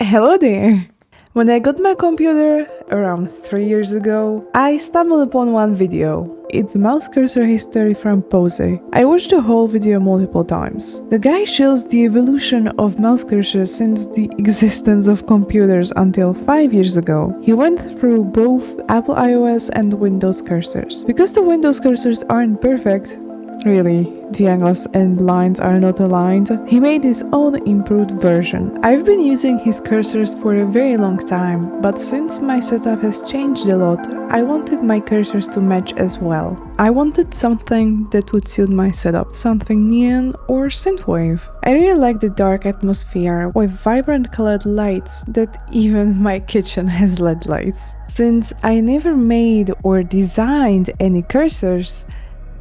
Hello there! When I got my computer around 3 years ago, I stumbled upon one video. It's mouse cursor history from Pose. I watched the whole video multiple times. The guy shows the evolution of mouse cursors since the existence of computers until 5 years ago. He went through both Apple iOS and Windows cursors. Because the Windows cursors aren't perfect, really, the angles and lines are not aligned, he made his own improved version. I've been using his cursors for a very long time, but since my setup has changed a lot, I wanted my cursors to match as well. I wanted something that would suit my setup, something neon or synthwave. I really like the dark atmosphere with vibrant colored lights that even my kitchen has LED lights. Since I never made or designed any cursors,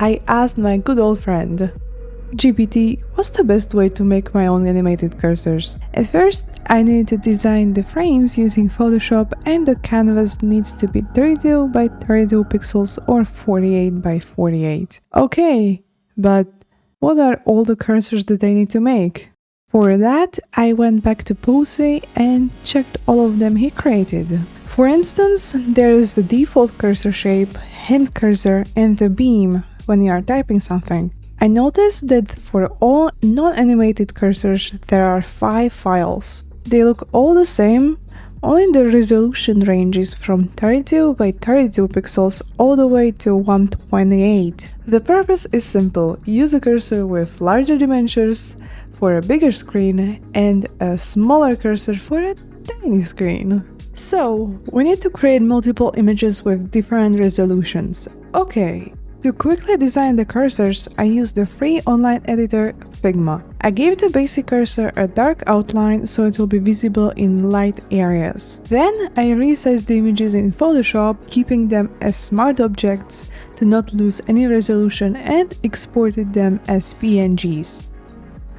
I asked my good old friend, GPT, what's the best way to make my own animated cursors? At first, I needed to design the frames using Photoshop, and the canvas needs to be 32 by 32 pixels or 48 by 48. Okay, but what are all the cursors that I need to make? For that, I went back to Pose and checked all of them he created. For instance, there is the default cursor shape, hand cursor, and the beam when you are typing something. I noticed that for all non-animated cursors there are 5 files. They look all the same, only the resolution ranges from 32 by 32 pixels all the way to 128. The purpose is simple: use a cursor with larger dimensions for a bigger screen and a smaller cursor for a tiny screen. So, we need to create multiple images with different resolutions. Okay. To quickly design the cursors, I used the free online editor Figma. I gave the basic cursor a dark outline so it will be visible in light areas. Then I resized the images in Photoshop, keeping them as smart objects to not lose any resolution, and exported them as PNGs.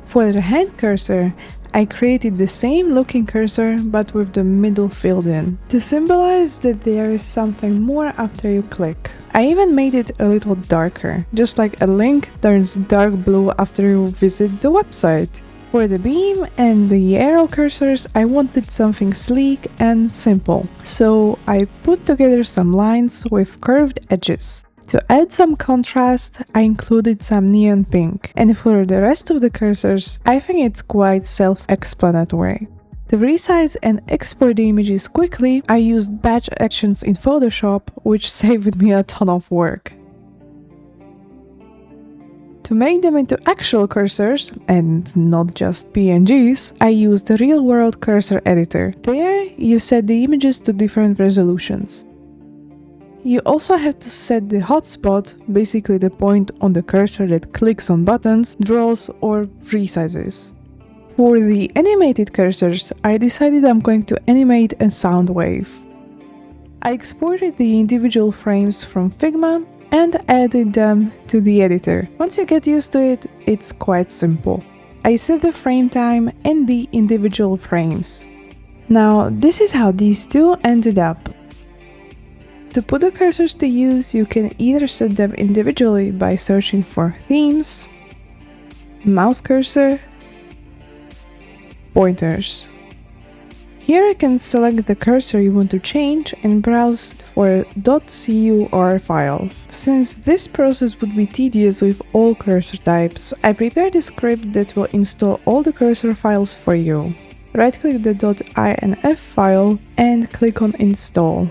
For the hand cursor, I created the same looking cursor but with the middle filled in, to symbolize that there is something more after you click. I even made it a little darker, just like a link turns dark blue after you visit the website. For the beam and the arrow cursors, I wanted something sleek and simple, so I put together some lines with curved edges. To add some contrast, I included some neon pink, and for the rest of the cursors, I think it's quite self-explanatory. To resize and export the images quickly, I used batch actions in Photoshop, which saved me a ton of work. To make them into actual cursors, and not just PNGs, I used the real-world cursor editor. There, you set the images to different resolutions. You also have to set the hotspot, basically the point on the cursor that clicks on buttons, draws, or resizes. For the animated cursors, I decided I'm going to animate a sound wave. I exported the individual frames from Figma and added them to the editor. Once you get used to it, it's quite simple. I set the frame time and the individual frames. Now, this is how these two ended up. To put the cursors to use, you can either set them individually by searching for themes, mouse cursor, pointers. Here you can select the cursor you want to change and browse for a .cur file. Since this process would be tedious with all cursor types, I prepared a script that will install all the cursor files for you. Right-click the .inf file and click on Install.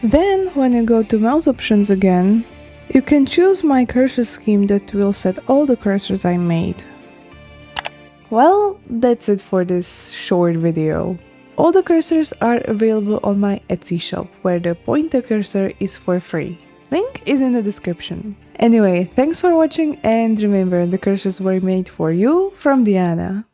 Then, when you go to mouse options again, you can choose my cursor scheme that will set all the cursors I made. Well, that's it for this short video. All the cursors are available on my Etsy shop, where the pointer cursor is for free. Link is in the description. Anyway, thanks for watching, and remember, the cursors were made for you from Diana.